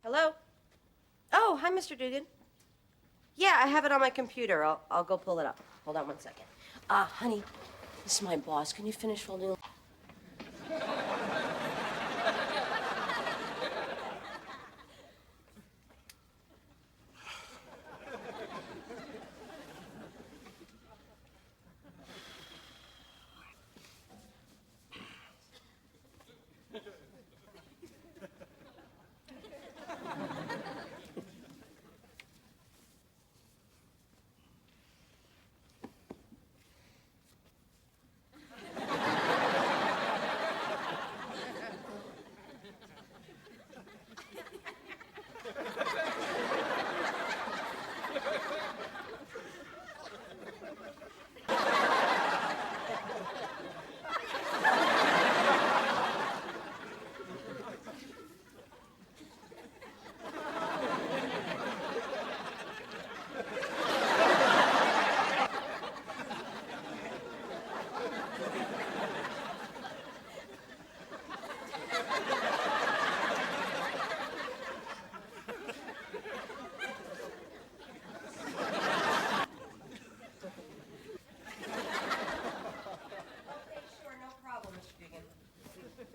Hello? Oh, hi, Mr. Dugan. Yeah, I have it on my computer. I'll go pull it up. Hold on one second. Honey, this is my boss. Can you finish folding?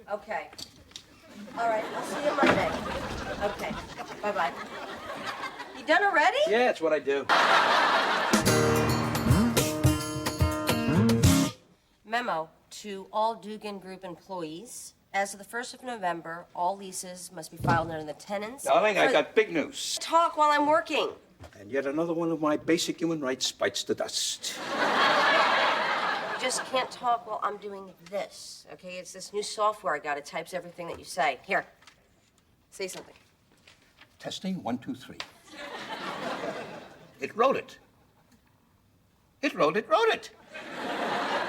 Okay. All right, I'll see you Monday. Okay, bye-bye. You done already? Yeah, that's what I do. Memo to all Dugan Group employees. As of the 1st of November, all leases must be filed under the tenants. Darling, I got big news. Talk while I'm working. And yet another one of my basic human rights bites the dust. You just can't talk while I'm doing this, okay? It's this new software I got. It types everything that you say. Here, say something. Testing, 1, 2, 3. It wrote it. It wrote it.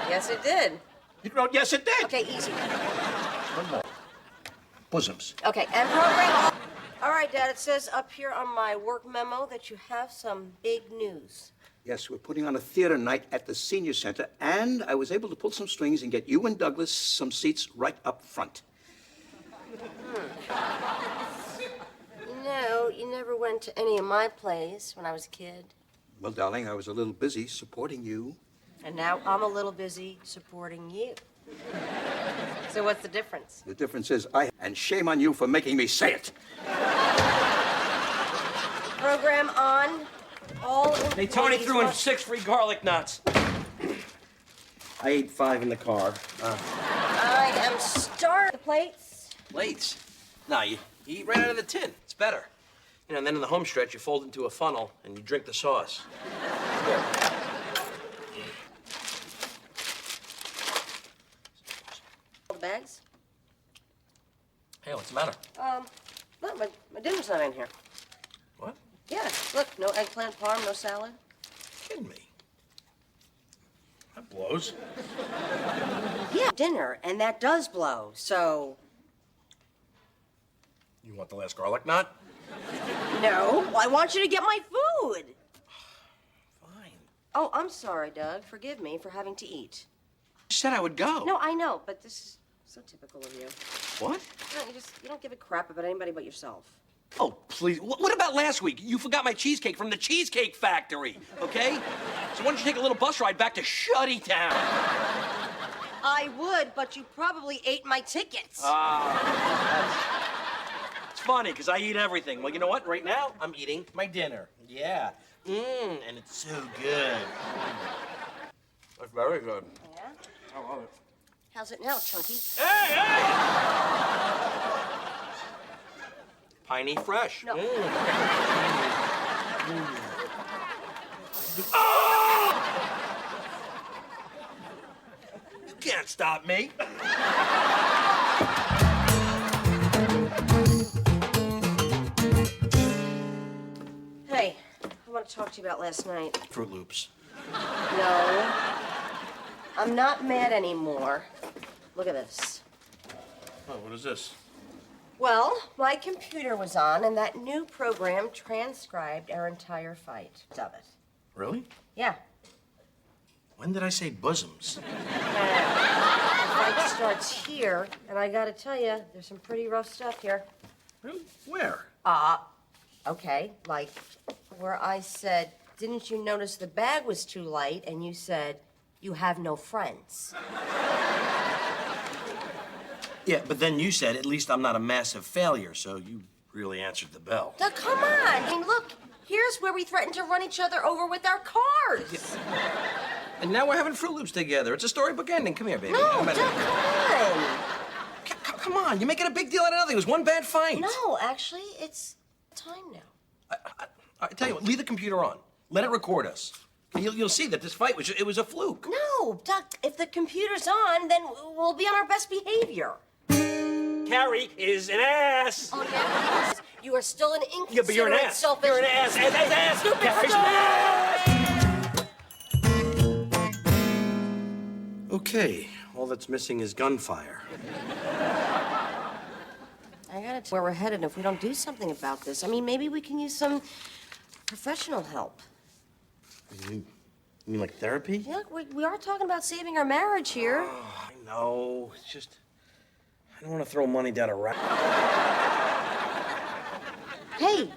Yes, it did. It wrote, yes, it did. Okay, easy. One more. Bosoms. Okay, and program. All right, Dad, it says up here on my work memo that you have some big news. Yes, we're putting on a theater night at the senior center, and I was able to pull some strings and get you and Douglas some seats right up front. You know, you never went to any of my plays when I was a kid. Well, darling, I was a little busy supporting you. And now I'm a little busy supporting you. So what's the difference? The difference is and shame on you for making me say it. Program on. All Hey, Tony threw in 6 free garlic nuts. I ate 5 in the car. I am starved. The plates? Plates? No, you eat right out of the tin. It's better. You know, and then in the home stretch, you fold into a funnel and you drink the sauce. Here. All the bags? Hey, what's the matter? No, my dinner's not in here. What? Yeah, look, no eggplant parm, no salad. Kidding me? That blows. Yeah, dinner, and that does blow, so... You want the last garlic nut? No, I want you to get my food. Fine. Oh, I'm sorry, Doug. Forgive me for having to eat. You said I would go. No, I know, but this is so typical of you. What? No, you don't give a crap about anybody but yourself. Oh, please. What about last week? You forgot my cheesecake from the Cheesecake Factory, okay? So why don't you take a little bus ride back to Shuddy Town? I would, but you probably ate my tickets. It's funny, because I eat everything. Well, you know what? Right now, I'm eating my dinner. Yeah. And it's so good. That's very good. Yeah? I love it. How's it now, Chunky? Hey! Piney fresh. No. Oh! You can't stop me. Hey, I want to talk to you about last night. Fruit Loops. No, I'm not mad anymore. Look at this. Oh, what is this? Well, my computer was on, and that new program transcribed our entire fight of it. Really? Yeah. When did I say bosoms? The fight starts here, and I gotta tell you, there's some pretty rough stuff here. Really? Where? Okay, like where I said, didn't you notice the bag was too light? And you said, you have no friends. Yeah, but then you said, at least I'm not a massive failure, so you really answered the bell. Doug, come on. I mean, look, here's where we threatened to run each other over with our cars. And now we're having Fruit Loops together. It's a storybook ending. Come here, baby. No, Doug, come on. Come on, you're making a big deal out of nothing. It was one bad fight. No, actually, it's time now. I tell you what, leave the computer on. Let it record us. You'll see that this fight was a fluke. No, Doug, if the computer's on, then we'll be on our best behavior. Carrie is an ass. Oh, yeah? You are still an inconsiderate, Yeah, but you're an ass. selfish... You're an ass. Ass. Stupid Carrie's an ass. Okay, all that's missing is gunfire. I gotta tell where we're headed if we don't do something about this. I mean, maybe we can use some professional help. You mean like therapy? Yeah, we are talking about saving our marriage here. Oh, I know. It's just, I don't want to throw money down a rabbit. Hey,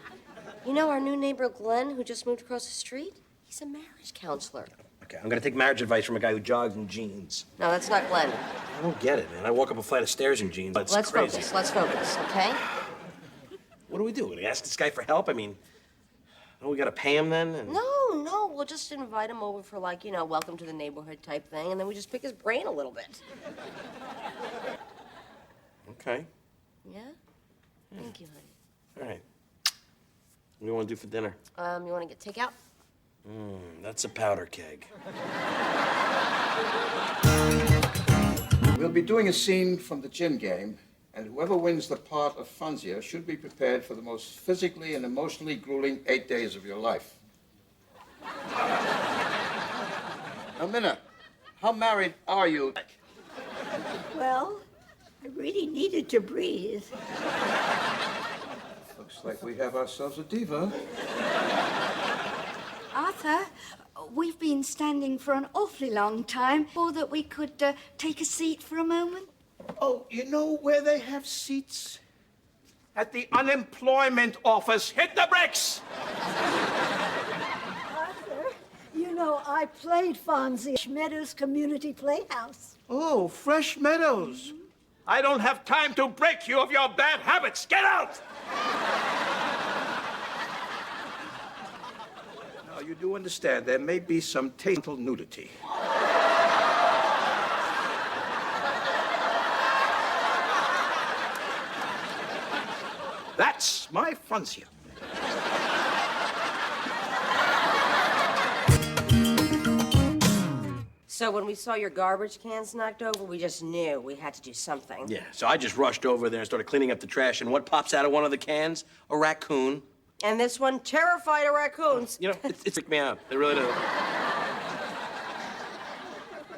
you know our new neighbor Glenn, who just moved across the street? He's a marriage counselor. Okay, I'm gonna take marriage advice from a guy who jogs in jeans. No, that's not Glenn. I don't get it, man. I walk up a flight of stairs in jeans. It's Let's crazy. focus, okay? What do we do? We ask this guy for help? I mean, don't we gotta pay him then? And... No, we'll just invite him over for like, welcome to the neighborhood type thing, and then we just pick his brain a little bit. Okay. Yeah? Thank you, honey. All right. What do you want to do for dinner? You want to get takeout? That's a powder keg. We'll be doing a scene from the gin game, and whoever wins the part of Fonzia should be prepared for the most physically and emotionally grueling 8 days of your life. Now, Minna, how married are you? Well, I really needed to breathe. Looks like we have ourselves a diva. Arthur, we've been standing for an awfully long time, or that we could take a seat for a moment. Oh, you know where they have seats? At the unemployment office. Hit the bricks! Arthur, you know, I played Fonzie Meadows Community Playhouse. Oh, Fresh Meadows. I don't have time to break you of your bad habits. Get out! Now, you do understand there may be some tasteful nudity. That's my Fonzia. So when we saw your garbage cans knocked over, we just knew we had to do something. Yeah, so I just rushed over there and started cleaning up the trash, and what pops out of one of the cans? A raccoon. And this one terrified of raccoons. You know, it freaked me out. It really did.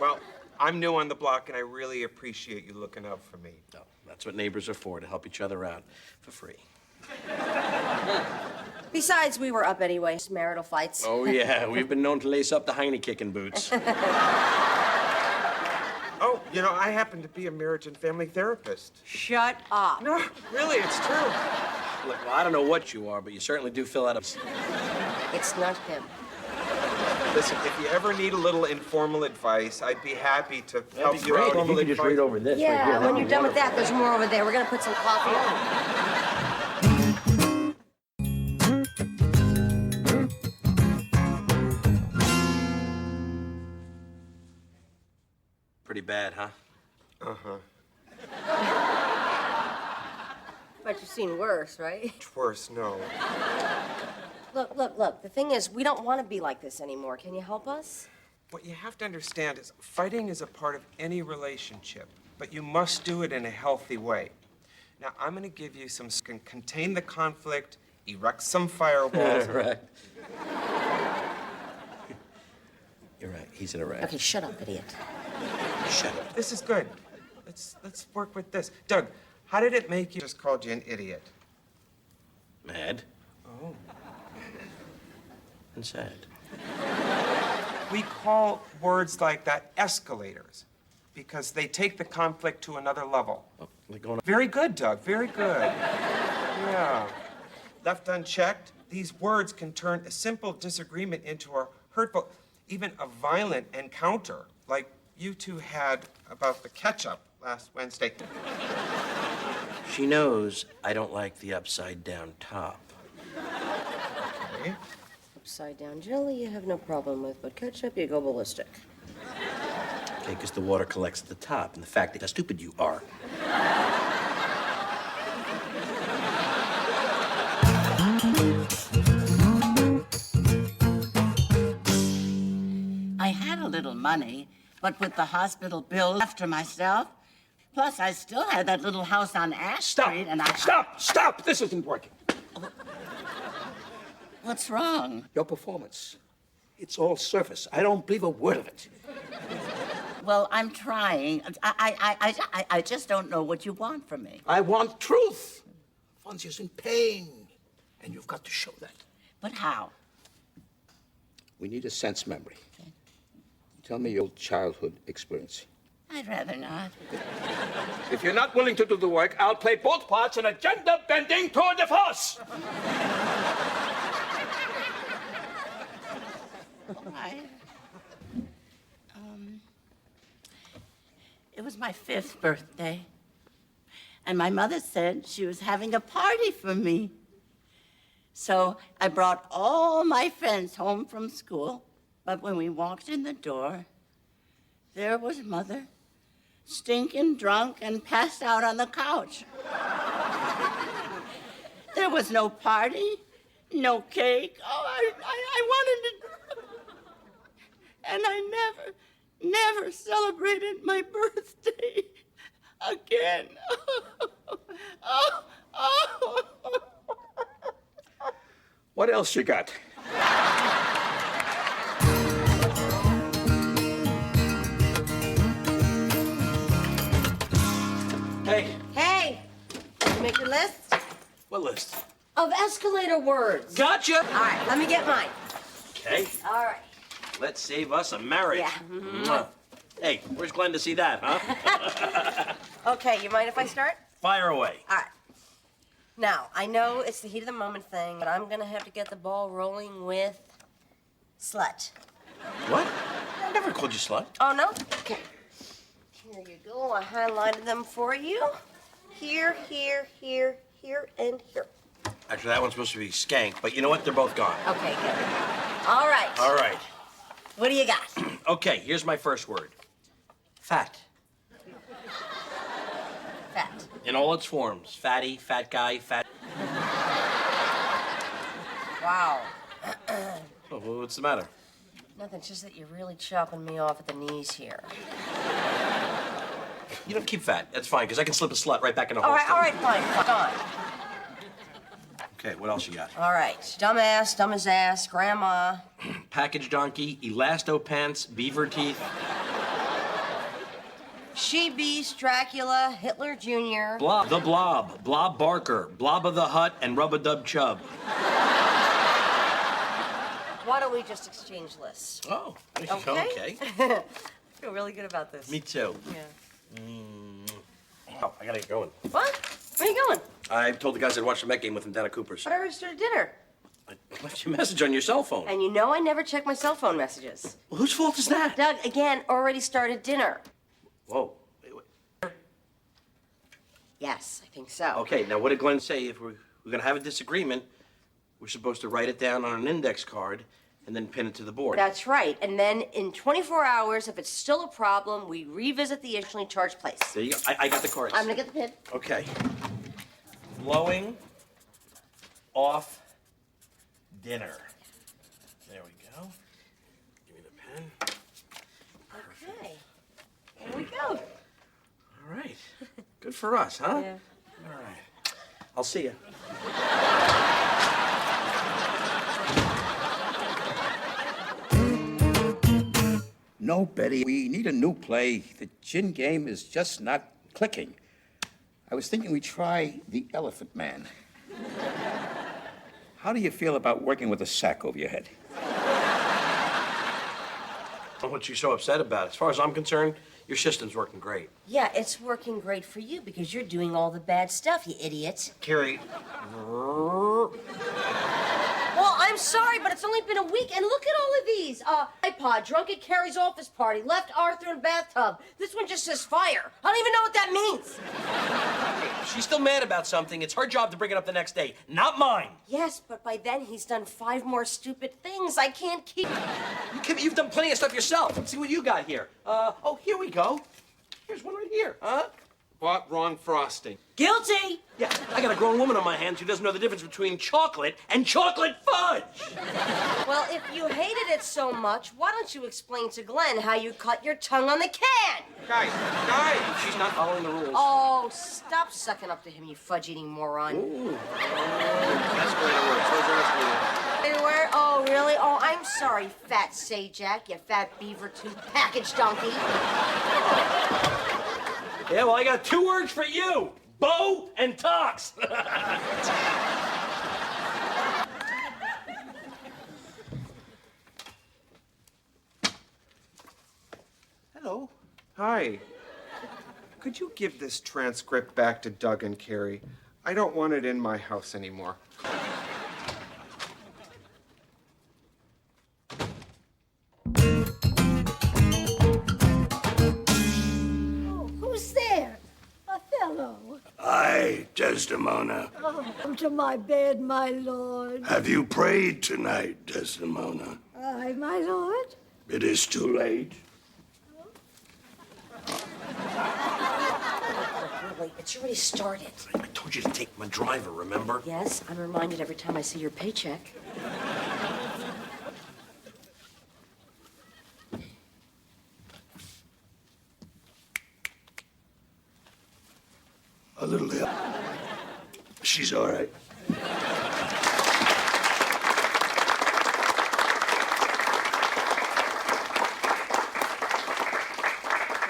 Well, I'm new on the block, and I really appreciate you looking out for me. No, that's what neighbors are for, to help each other out for free. Besides, we were up anyway. Marital fights. Oh, yeah, we've been known to lace up the Heine-kicking boots. Oh, you know, I happen to be a marriage and family therapist. Shut up. No, really, it's true. Look, well, I don't know what you are, but you certainly do fill out a... It's not him. Listen, if you ever need a little informal advice, I'd be happy to help you out. If you could just read over this right Yeah, here. when you're done with that, there's more over there. We're gonna put some coffee on. Pretty bad, huh? Uh-huh. But you've seen worse, right? It's worse, no. Look. The thing is, we don't want to be like this anymore. Can you help us? What you have to understand is fighting is a part of any relationship, but you must do it in a healthy way. Now, I'm going to give you some, can contain the conflict, erect some firewalls. Right. You're right. He's in a wreck. Okay, shut up, idiot. Shut up. This is good. Let's work with this. Doug, how did it make you just called you an idiot? Mad. Oh. And sad. We call words like that escalators because they take the conflict to another level. Oh, like going... Very good, Doug. Very good. Yeah. Left unchecked, these words can turn a simple disagreement into a hurtful, even a violent encounter, like you two had about the ketchup last Wednesday. She knows I don't like the upside-down top. Okay. Upside down jelly you have no problem with, but ketchup you go ballistic. Okay, because the water collects at the top, and the fact that how stupid you are. I had a little money, but with the hospital bills after myself, plus I still had that little house on Ash Street, and Stop! This isn't working. What's wrong? Your performance. It's all surface. I don't believe a word of it. Well, I'm trying. I just don't know what you want from me. I want truth. Fonzie's in pain, and you've got to show that. But how? We need a sense memory. Tell me your childhood experience. I'd rather not. If you're not willing to do the work, I'll play both parts in a gender-bending tour de force. All right. It was my 5th birthday, and my mother said she was having a party for me. So I brought all my friends home from school, but when we walked in the door, there was Mother, stinking drunk and passed out on the couch. There was no party, no cake. Oh, I wanted to... And I never celebrated my birthday again. What else you got? Hey, Hey! Did you make your list? what list? Of escalator words. Gotcha! All right, let me get mine. Okay, All right. let's save us a marriage. Yeah. Mwah. Hey, where's Glenn to see that, huh? Okay, you mind if I start? Fire away. All right. Now, I know it's the heat of the moment thing, but I'm gonna have to get the ball rolling with slut. What? I never called you slut. Oh, no? Okay. Here you go. I highlighted them for you. Here, here, here, here, and here. Actually, that one's supposed to be skank, but you know what? They're both gone. Okay, good. All right. All right. What do you got? Okay, here's my first word. Fat. Fat. In all its forms. Fatty, fat guy, fat... Wow. Oh, well, what's the matter? Nothing, it's just that you're really chopping me off at the knees here. You don't keep fat. That's fine, because I can slip a slut right back in a All hole. right, fine. Gone. Okay, what else you got? All right. Dumbass, dumb as ass, grandma. Package donkey, elasto pants, beaver teeth. She Beast, Dracula, Hitler Jr. Blob, the Blob, Blob Barker, Blob of the Hut, and Rub-a-Dub Chub. Why don't we just exchange lists? Oh, Okay. okay. I feel really good about this. Me too. Yeah. Oh, I gotta get going. What? Where are you going? I told the guys I'd watch the Met game with them down at Cooper's. But I already started dinner. I left you a message on your cell phone. And you know I never check my cell phone messages. Well, whose fault is that? Doug, again, already started dinner. Whoa. Wait. Yes, I think so. Okay, now what did Glenn say? If we're gonna have a disagreement, we're supposed to write it down on an index card and then pin it to the board. That's right. And then in 24 hours, if it's still a problem, we revisit the initially charged place. There you go. I got the cards. I'm gonna get the pin. Okay. Blowing off dinner. There we go. Give me the pen. Okay. Here we go. All right. Good for us, huh? Yeah. All right. I'll see you. No, Betty, we need a new play. The gin game is just not clicking. I was thinking we try The Elephant Man. How do you feel about working with a sack over your head? What you so upset about? As far as I'm concerned, your system's working great. Yeah, it's working great for you because you're doing all the bad stuff, you idiot. Carrie. I'm sorry, but it's only been a week, and look at all of these. iPod, drunk at Carrie's office party, left Arthur in bathtub. This one just says fire. I don't even know what that means. If she's still mad about something, it's her job to bring it up the next day, not mine. Yes, but by then he's done 5 more stupid things. I can't keep... You've done plenty of stuff yourself. Let's see what you got here. Oh, here we go. Here's one right here, huh? Bought wrong frosting. Guilty! Yeah, I got a grown woman on my hands who doesn't know the difference between chocolate and chocolate fudge. Well, if you hated it so much, why don't you explain to Glenn how you cut your tongue on the can? Guys, She's not following the rules. Oh, stop sucking up to him, you fudge-eating moron. Ooh. Escalator works. Where's your escalator? Where? Oh, really? Oh, I'm sorry, fat Sajak, you fat beaver tooth package donkey. Yeah, well, I got 2 words for you. Bo and Tox. Hello. Hi. Could you give this transcript back to Doug and Carrie? I don't want it in my house anymore. Oh, who's there? Othello. Aye, Desdemona. Oh, come to my bed, my lord. Have you prayed tonight, Desdemona? Aye, my lord. It is too late. Really, it's already started. I told you to take my driver, remember? Yes, I'm reminded every time I see your paycheck. A little help. She's all right.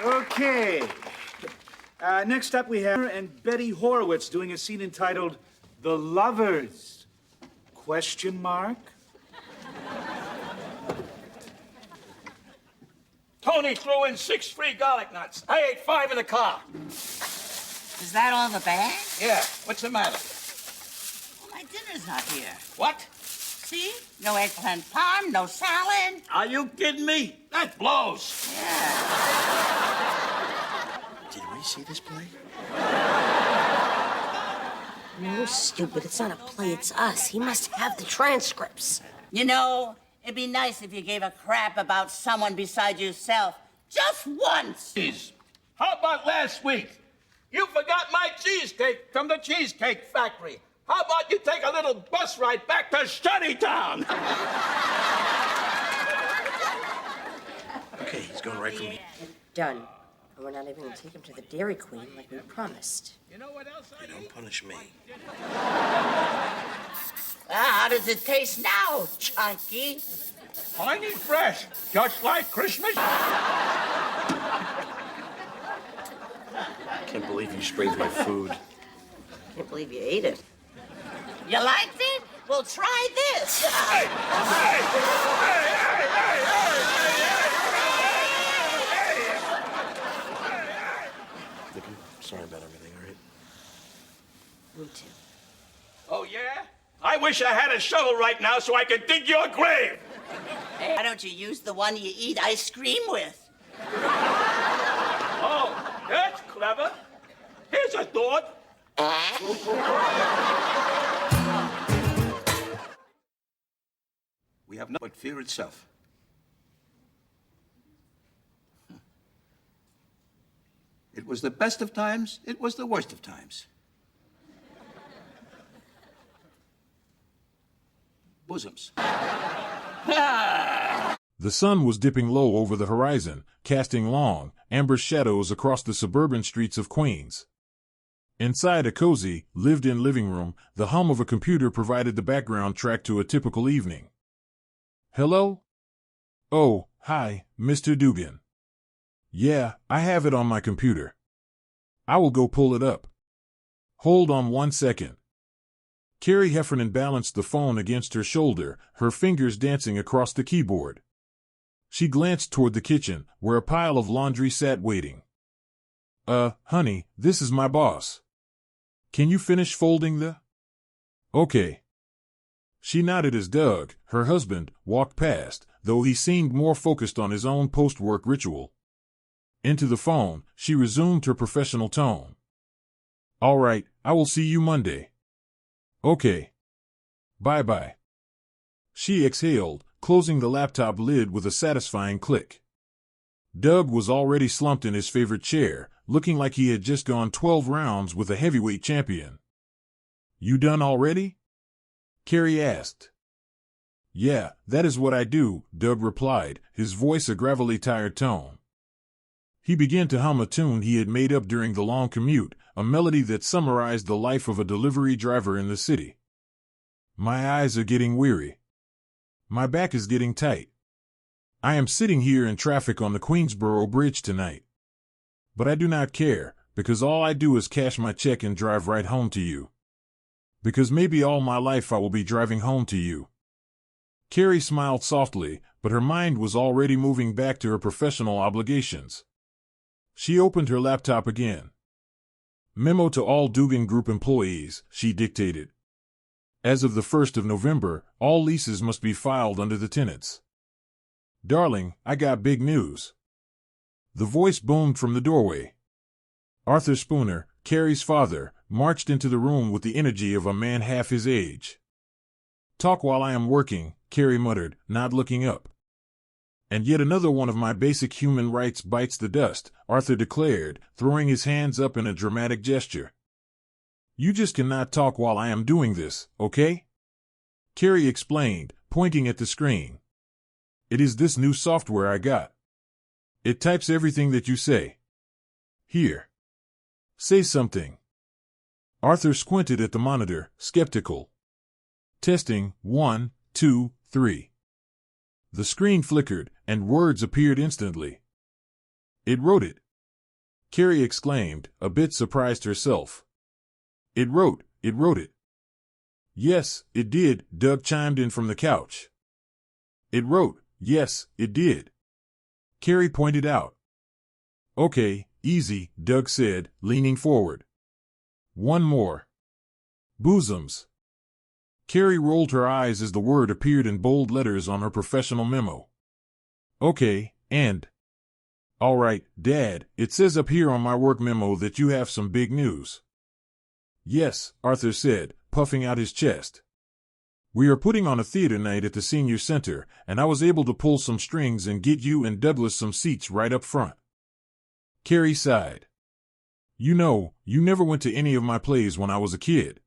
Okay. Next up, we have and Betty Horowitz doing a scene entitled "The Lovers?" Question mark. Tony threw in 6 free garlic nuts. I ate 5 in the car. Is that all the bag? Yeah, what's the matter? Well, my dinner's not here. What? See? No eggplant parm, no salad. Are you kidding me? That blows. Did we see this play? No, stupid. It's not a play, it's us. He must have the transcripts. You know, it'd be nice if you gave a crap about someone beside yourself. Just once. Cheese. How about last week? You forgot my cheesecake from the Cheesecake Factory. How about you take a little bus ride back to Studytown? Okay, he's going right for me. Done. And we're not even going to take him to the Dairy Queen like we promised. You know what else I Don't punish me. How does it taste now, Chunky? Piney fresh, just like Christmas. Can't believe you sprayed my food. Can't believe you ate it. You liked it? Well, try this. Look, I'm sorry about everything, all right? Me too. Oh, yeah? I wish I had a shovel right now so I could dig your grave. Hey, why don't you use the one you eat ice cream with? Oh, that's clever. Here's a thought. We have nothing but fear itself. It was the best of times, it was the worst of times. Bosoms. The sun was dipping low over the horizon, casting long, amber shadows across the suburban streets of Queens. Inside a cozy, lived-in living room, the hum of a computer provided the background track to a typical evening. Hello? Oh, hi, Mr. Dugan. Yeah, I have it on my computer. I will go pull it up. Hold on 1 second. Carrie Heffernan balanced the phone against her shoulder, her fingers dancing across the keyboard. She glanced toward the kitchen, where a pile of laundry sat waiting. Honey, this is my boss. Can you finish folding the... Okay. She nodded as Doug, her husband, walked past, though he seemed more focused on his own post-work ritual. Into the phone, she resumed her professional tone. All right, I will see you Monday. Okay. Bye-bye. She exhaled, closing the laptop lid with a satisfying click. Doug was already slumped in his favorite chair, looking like he had just gone 12 rounds with a heavyweight champion. You done already? Carrie asked. Yeah, that is what I do, Doug replied, his voice a gravelly tired tone. He began to hum a tune he had made up during the long commute, a melody that summarized the life of a delivery driver in the city. My eyes are getting weary. My back is getting tight. I am sitting here in traffic on the Queensboro Bridge tonight. But I do not care, because all I do is cash my check and drive right home to you. Because maybe all my life I will be driving home to you. Carrie smiled softly, but her mind was already moving back to her professional obligations. She opened her laptop again. Memo to all Dugan Group employees, she dictated. As of the 1st of November, all leases must be filed under the tenants. Darling, I got big news. The voice boomed from the doorway. Arthur Spooner, Carrie's father, marched into the room with the energy of a man half his age. Talk while I am working, Carrie muttered, not looking up. And yet another one of my basic human rights bites the dust, Arthur declared, throwing his hands up in a dramatic gesture. You just cannot talk while I am doing this, okay? Carrie explained, pointing at the screen. It is this new software I got. It types everything that you say. Here. Say something. Arthur squinted at the monitor, skeptical. Testing, 1, 2, 3. The screen flickered, and words appeared instantly. It wrote it. Carrie exclaimed, a bit surprised herself. It wrote it. Yes, it did, Doug chimed in from the couch. It wrote, yes, it did. Carrie pointed out. Okay, easy, Doug said, leaning forward. One more. Bosoms. Carrie rolled her eyes as the word appeared in bold letters on her professional memo. Okay, and... All right, Dad, it says up here on my work memo that you have some big news. Yes, Arthur said, puffing out his chest. We are putting on a theater night at the senior center, and I was able to pull some strings and get you and Douglas some seats right up front. Carrie sighed. You know, you never went to any of my plays when I was a kid.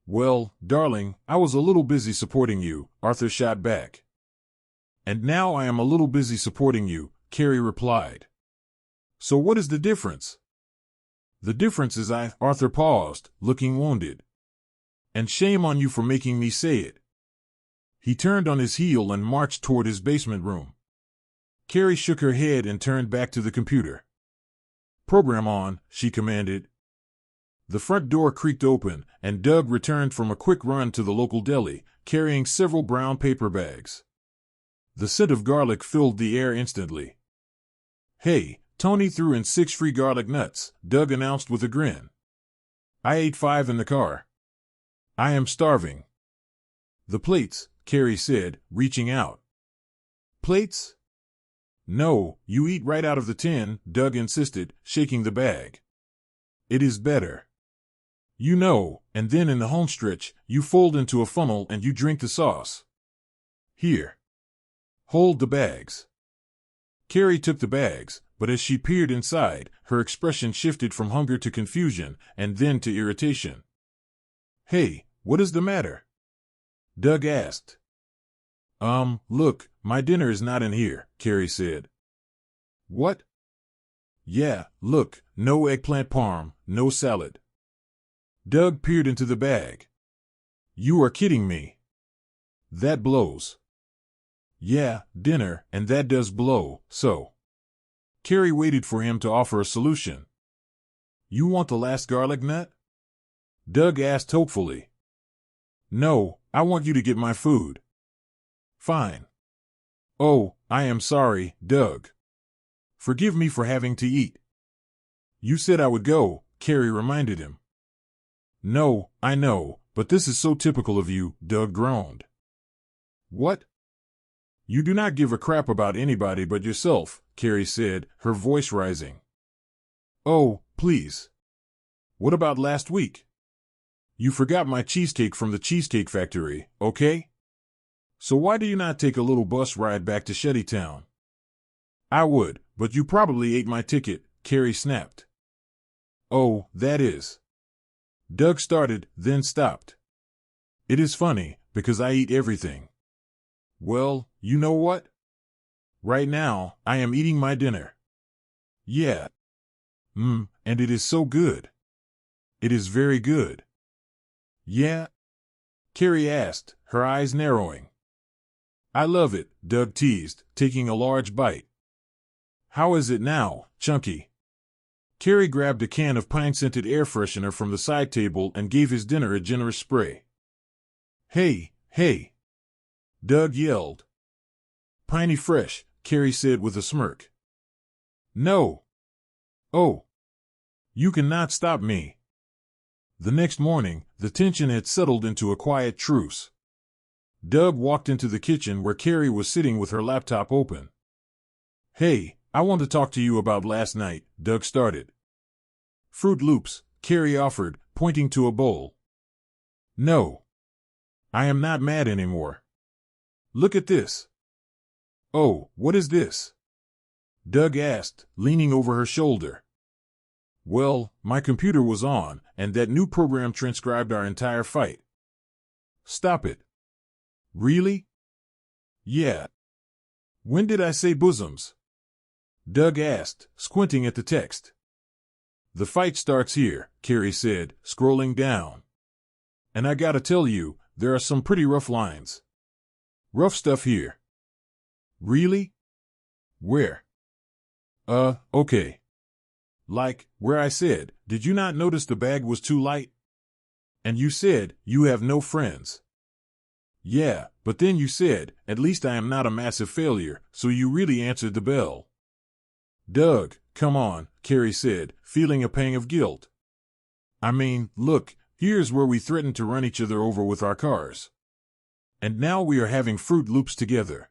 Well, darling, I was a little busy supporting you, Arthur shot back. And now I am a little busy supporting you, Carrie replied. So what is the difference? The difference is Arthur paused, looking wounded. And shame on you for making me say it. He turned on his heel and marched toward his basement room. Carrie shook her head and turned back to the computer. Program on, she commanded. The front door creaked open, and Doug returned from a quick run to the local deli, carrying several brown paper bags. The scent of garlic filled the air instantly. Hey, Tony threw in 6 free garlic nuts, Doug announced with a grin. I ate 5 in the car. I am starving. The plates, Carrie said, reaching out. Plates? No, you eat right out of the tin, Doug insisted, shaking the bag. It is better. You know, and then in the homestretch, you fold into a funnel and you drink the sauce. Here. Hold the bags. Carrie took the bags, but as she peered inside, her expression shifted from hunger to confusion, and then to irritation. Hey, what is the matter? Doug asked. Look, my dinner is not in here, Carrie said. What? Yeah, look, no eggplant parm, no salad. Doug peered into the bag. You are kidding me. That blows. Yeah, dinner, and that does blow, so. Carrie waited for him to offer a solution. You want the last garlic nut? Doug asked hopefully. No, I want you to get my food. Fine. Oh, I am sorry, Doug. Forgive me for having to eat. You said I would go, Carrie reminded him. No, I know, but But this is so typical of you, Doug groaned. What? You do not give a crap about anybody but yourself, Carrie said, her voice rising. Oh, please. What about last week? You forgot my cheesecake from the Cheesecake Factory, okay? So why do you not take a little bus ride back to Shettytown? I would, but you probably ate my ticket, Carrie snapped. Oh, that is. Doug started, then stopped. It is funny, because I eat everything. Well, you know what? Right now, I am eating my dinner. Yeah. And it is so good. It is very good. Yeah? Carrie asked, her eyes narrowing. I love it, Doug teased, taking a large bite. How is it now, Chunky? Carrie grabbed a can of pine-scented air freshener from the side table and gave his dinner a generous spray. Hey, hey! Doug yelled. Piney fresh, Carrie said with a smirk. No. Oh. You cannot stop me. The next morning, the tension had settled into a quiet truce. Doug walked into the kitchen where Carrie was sitting with her laptop open. Hey, I want to talk to you about last night, Doug started. Fruit Loops, Carrie offered, pointing to a bowl. No. I am not mad anymore. Look at this. Oh, what is this? Doug asked, leaning over her shoulder. Well, my computer was on, and that new program transcribed our entire fight. Stop it. Really? Yeah. When did I say bosoms? Doug asked, squinting at the text. The fight starts here, Carrie said, scrolling down. And I gotta tell you, there are some pretty rough lines. Rough stuff here. Really? Where? Okay. Like, where I said, did you not notice the bag was too light? And you said, you have no friends. Yeah, but then you said, at least I am not a massive failure, so you really answered the bell. Doug, come on, Carrie said, feeling a pang of guilt. I mean, look, here's where we threatened to run each other over with our cars. And now we are having Fruit Loops together.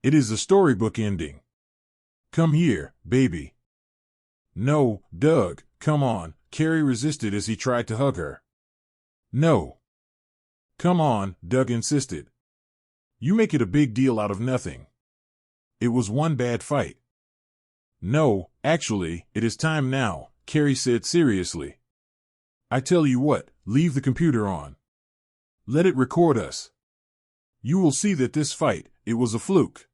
It is a storybook ending. Come here, baby. No, Doug, come on, Carrie resisted as he tried to hug her. No. Come on, Doug insisted. You make it a big deal out of nothing. It was one bad fight. No, actually, it is time now, Carrie said seriously. I tell you what, leave the computer on. Let it record us. You will see that this fight, it was a fluke.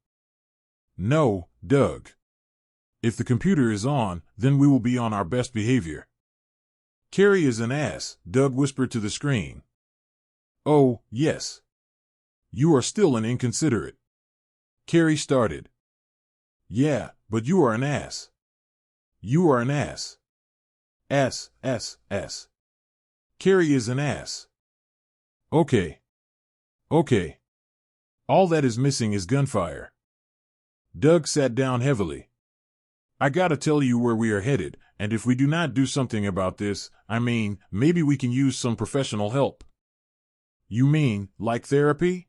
No, Doug. If the computer is on, then we will be on our best behavior. Carrie is an ass, Doug whispered to the screen. Oh, yes. You are still an inconsiderate. Carrie started. Yeah, but you are an ass. You are an ass. Ass. Carrie is an ass. Okay. Okay. All that is missing is gunfire. Doug sat down heavily. I gotta tell you where we are headed, and if we do not do something about this, I mean, maybe we can use some professional help. You mean, like therapy?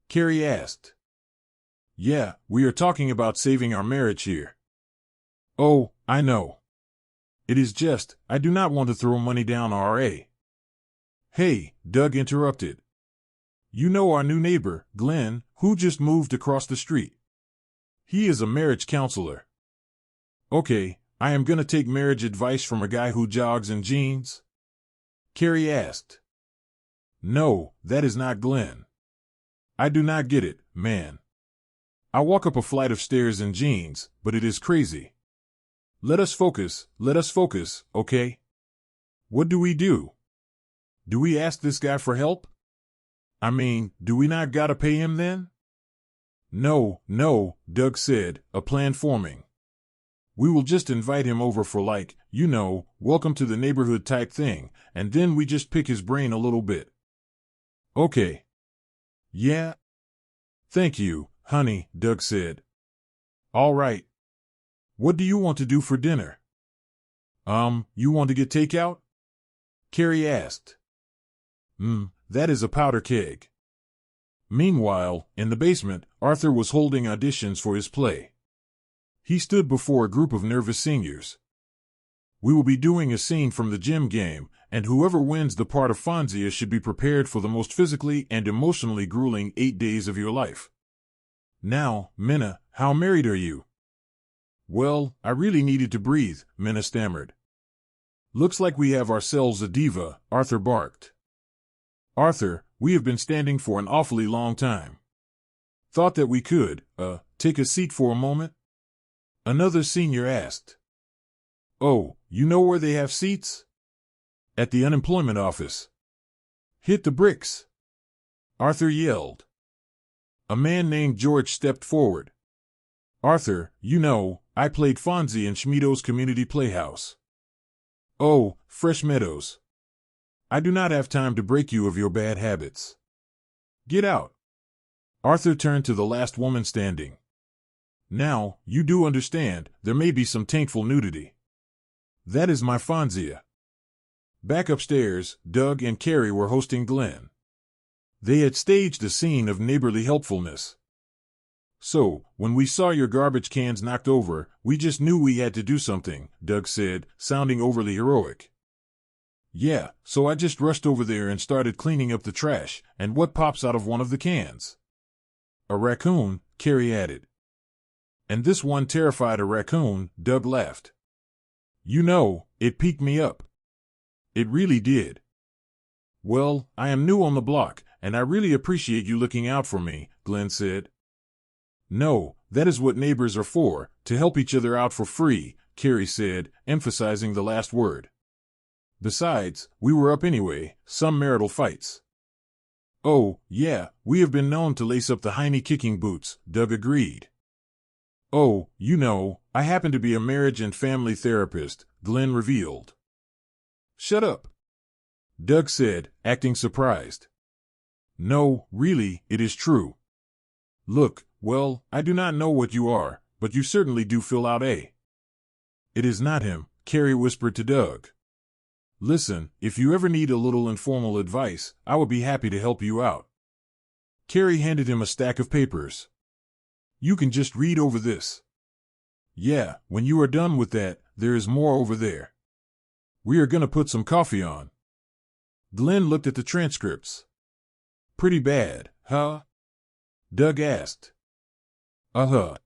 Carrie asked. Yeah, we are talking about saving our marriage here. Oh, I know. It is just, I do not want to throw money down RA. Hey, Doug interrupted. You know our new neighbor, Glenn, who just moved across the street. He is a marriage counselor. Okay, I am gonna take marriage advice from a guy who jogs in jeans? Carrie asked. No, that is not Glenn. I do not get it, man. I walk up a flight of stairs in jeans, but it is crazy. Let us focus, okay? What do we do? Do we ask this guy for help? I mean, do we not gotta pay him then? No, Doug said, a plan forming. We will just invite him over for like, you know, welcome to the neighborhood type thing, and then we just pick his brain a little bit. Okay. Yeah? Thank you, honey, Doug said. All right. What do you want to do for dinner? You want to get takeout? Carrie asked. That is a powder keg. Meanwhile, in the basement, Arthur was holding auditions for his play. He stood before a group of nervous seniors. We will be doing a scene from the gym game, and whoever wins the part of Fonzia should be prepared for the most physically and emotionally grueling 8 days of your life. Now, Minna, how married are you? Well, I really needed to breathe, Minna stammered. Looks like we have ourselves a diva, Arthur barked. Arthur, we have been standing for an awfully long time. Thought that we could, take a seat for a moment? Another senior asked. Oh, you know where they have seats? At the unemployment office. Hit the bricks, Arthur yelled. A man named George stepped forward. Arthur, you know, I played Fonzie in Schmiedo's community playhouse. Oh, Fresh Meadows. I do not have time to break you of your bad habits. Get out. Arthur turned to the last woman standing. Now, you do understand, there may be some taintful nudity. That is my Fonzia. Back upstairs, Doug and Carrie were hosting Glenn. They had staged a scene of neighborly helpfulness. So, when we saw your garbage cans knocked over, we just knew we had to do something, Doug said, sounding overly heroic. Yeah, so I just rushed over there and started cleaning up the trash, and what pops out of one of the cans? A raccoon, Carrie added. And this one terrified a raccoon, Doug laughed. You know, it piqued me up. It really did. Well, I am new on the block, and I really appreciate you looking out for me, Glenn said. No, that is what neighbors are for, to help each other out for free, Carrie said, emphasizing the last word. Besides, we were up anyway, some marital fights. Oh, yeah, we have been known to lace up the hiney kicking boots, Doug agreed. Oh, you know, I happen to be a marriage and family therapist, Glenn revealed. Shut up, Doug said, acting surprised. No, really, it is true. Look, well, I do not know what you are, but you certainly do fill out A. It is not him, Carrie whispered to Doug. Listen, if you ever need a little informal advice, I would be happy to help you out. Carrie handed him a stack of papers. You can just read over this. Yeah, when you are done with that, there is more over there. We are going to put some coffee on. Glenn looked at the transcripts. Pretty bad, huh? Doug asked. Uh-huh.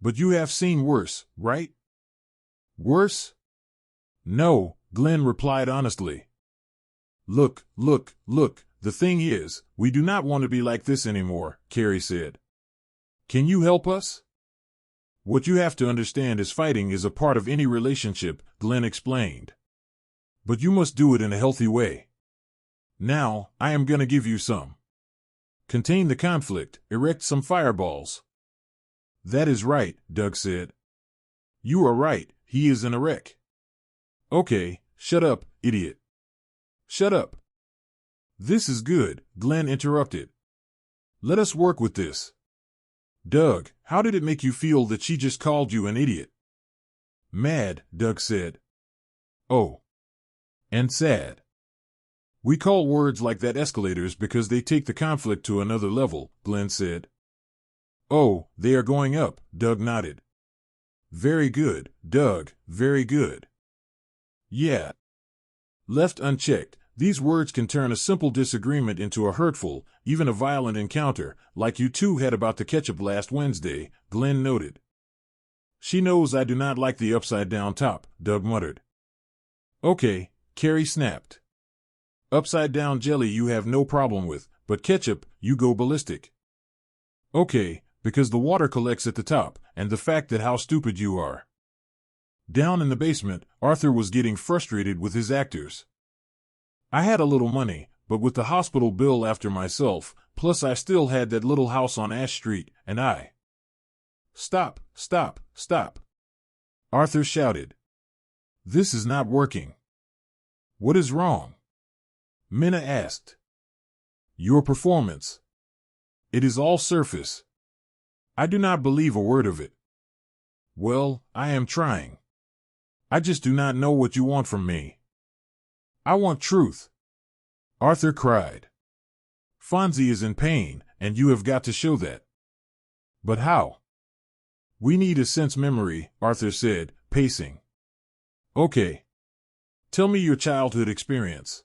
But you have seen worse, right? Worse? No, Glenn replied honestly. Look, the thing is, we do not want to be like this anymore, Carrie said. Can you help us? What you have to understand is fighting is a part of any relationship, Glenn explained. But you must do it in a healthy way. Now, I am going to give you some. Contain the conflict, erect some fireballs. That is right, Doug said. You are right, he is in a wreck. Okay, shut up, idiot. Shut up. This is good, Glenn interrupted. Let us work with this. Doug, how did it make you feel that she just called you an idiot? Mad, Doug said. Oh. And sad. We call words like that escalators because they take the conflict to another level, Glenn said. Oh, they are going up, Doug nodded. Very good, Doug, very good. Yeah. Left unchecked, these words can turn a simple disagreement into a hurtful, even a violent encounter, like you two had about the ketchup last Wednesday, Glenn noted. She knows I do not like the upside-down top, Doug muttered. Okay, Carrie snapped. Upside-down jelly you have no problem with, but ketchup, you go ballistic. Okay, because the water collects at the top, and the fact that how stupid you are. Down in the basement, Arthur was getting frustrated with his actors. I had a little money, but with the hospital bill after myself, plus I still had that little house on Ash Street, and I... Stop, stop, stop. Arthur shouted. This is not working. What is wrong? Minna asked. Your performance. It is all surface. I do not believe a word of it. Well, I am trying. I just do not know what you want from me. I want truth. Arthur cried. Fonzie is in pain, and you have got to show that. But how? We need a sense memory, Arthur said, pacing. Okay. Tell me your childhood experience.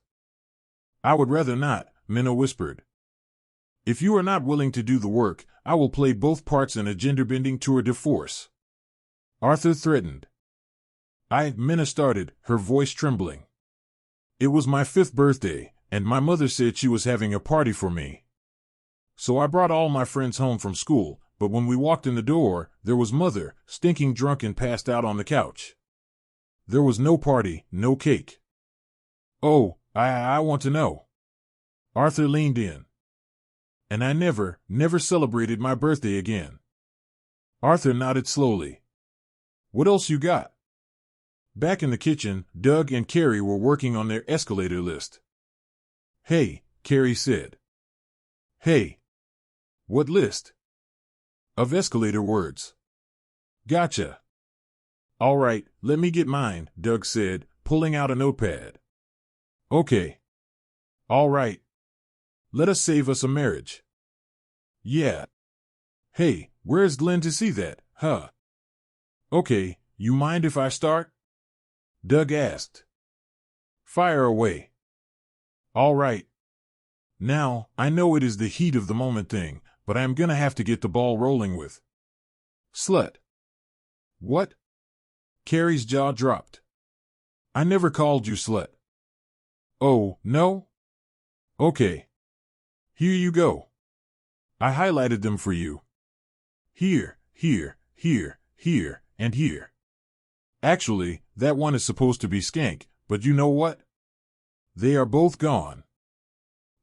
I would rather not, Minna whispered. If you are not willing to do the work, I will play both parts in a gender-bending tour de force. Arthur threatened. Minna started, her voice trembling. It was my 5th birthday, and my mother said she was having a party for me. So I brought all my friends home from school, but when we walked in the door, there was Mother, stinking drunk and passed out on the couch. There was no party, no cake. Oh, I want to know. Arthur leaned in. And I never celebrated my birthday again. Arthur nodded slowly. What else you got? Back in the kitchen, Doug and Carrie were working on their escalator list. Hey, Carrie said. Hey. What list? Of escalator words. Gotcha. All right, let me get mine, Doug said, pulling out a notepad. Okay. All right. Let us save us a marriage. Yeah. Hey, where's Glenn to see that, huh? Okay, you mind if I start? Doug asked. Fire away. All right. Now, I know it is the heat of the moment thing, but I am gonna have to get the ball rolling with. Slut. What? Carrie's jaw dropped. I never called you slut. Oh, no? Okay. Here you go. I highlighted them for you. Here, here, here, here, and here. Actually, that one is supposed to be skank, but you know what? They are both gone.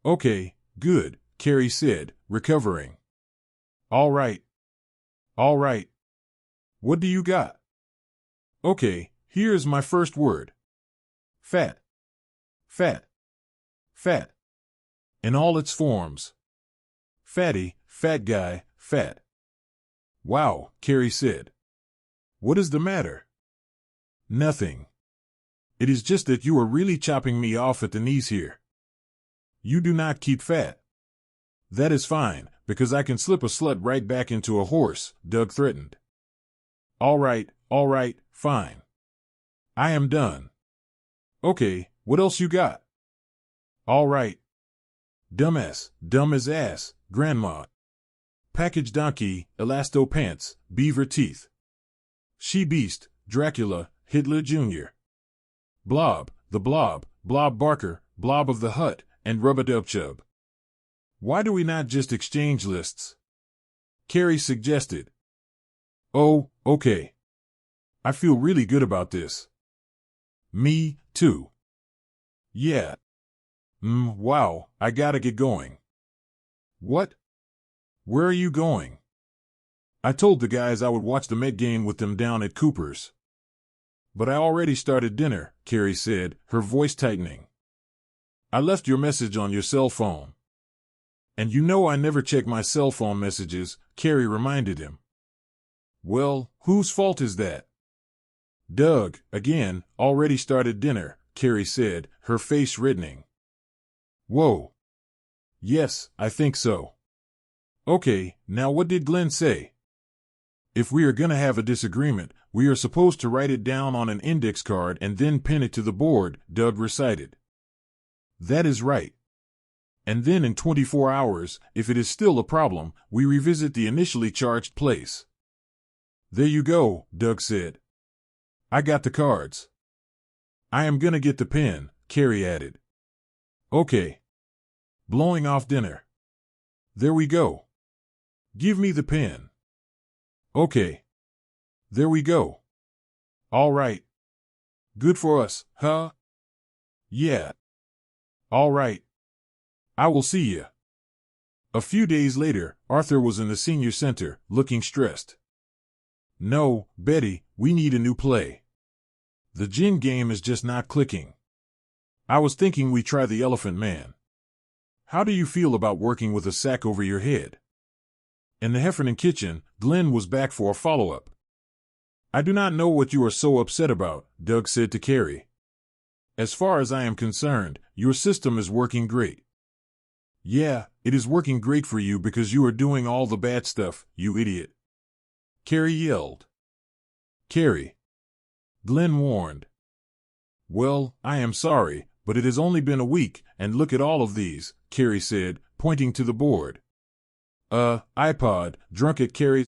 Okay, good, Carrie said, recovering. All right. All right. What do you got? Okay, here's my first word. Fat. Fat. Fat. In all its forms. Fatty, fat guy, fat. Wow, Carrie said. What is the matter? Nothing. It is just that you are really chopping me off at the knees here. You do not keep fat. That is fine, because I can slip a slut right back into a horse, Doug threatened. All right, fine. I am done. Okay, what else you got? All right. Dumbass, dumb as ass, grandma. Package donkey, elasto pants, beaver teeth. She beast, Dracula, Hitler Jr. Blob, the blob, Blob Barker, Blob of the Hut, and Rub-a-Dub-Chub. Why do we not just exchange lists? Carrie suggested. Oh, okay. I feel really good about this. Me, too. Yeah. Wow, I gotta get going. What? Where are you going? I told the guys I would watch the Met game with them down at Cooper's. But I already started dinner, Carrie said, her voice tightening. I left your message on your cell phone. And you know I never check my cell phone messages, Carrie reminded him. Well, whose fault is that? Doug, again, already started dinner, Carrie said, her face reddening. Whoa. Yes, I think so. Okay, now what did Glenn say? If we are gonna have a disagreement, we are supposed to write it down on an index card and then pin it to the board, Doug recited. That is right. And then in 24 hours, if it is still a problem, we revisit the initially charged place. There you go, Doug said. I got the cards. I am gonna get the pen, Carrie added. Okay. Blowing off dinner. There we go. Give me the pen. Okay. There we go. All right. Good for us, huh? Yeah. All right. I will see ya. A few days later, Arthur was in the senior center, looking stressed. No, Betty, we need a new play. The gin game is just not clicking. I was thinking we try the Elephant Man. How do you feel about working with a sack over your head? In the Heffernan kitchen, Glenn was back for a follow-up. I do not know what you are so upset about, Doug said to Carrie. As far as I am concerned, your system is working great. Yeah, it is working great for you because you are doing all the bad stuff, you idiot. Carrie yelled. Carrie. Glenn warned. Well, I am sorry, but it has only been a week, and look at all of these, Carrie said, pointing to the board. iPod, drunk at Carrie's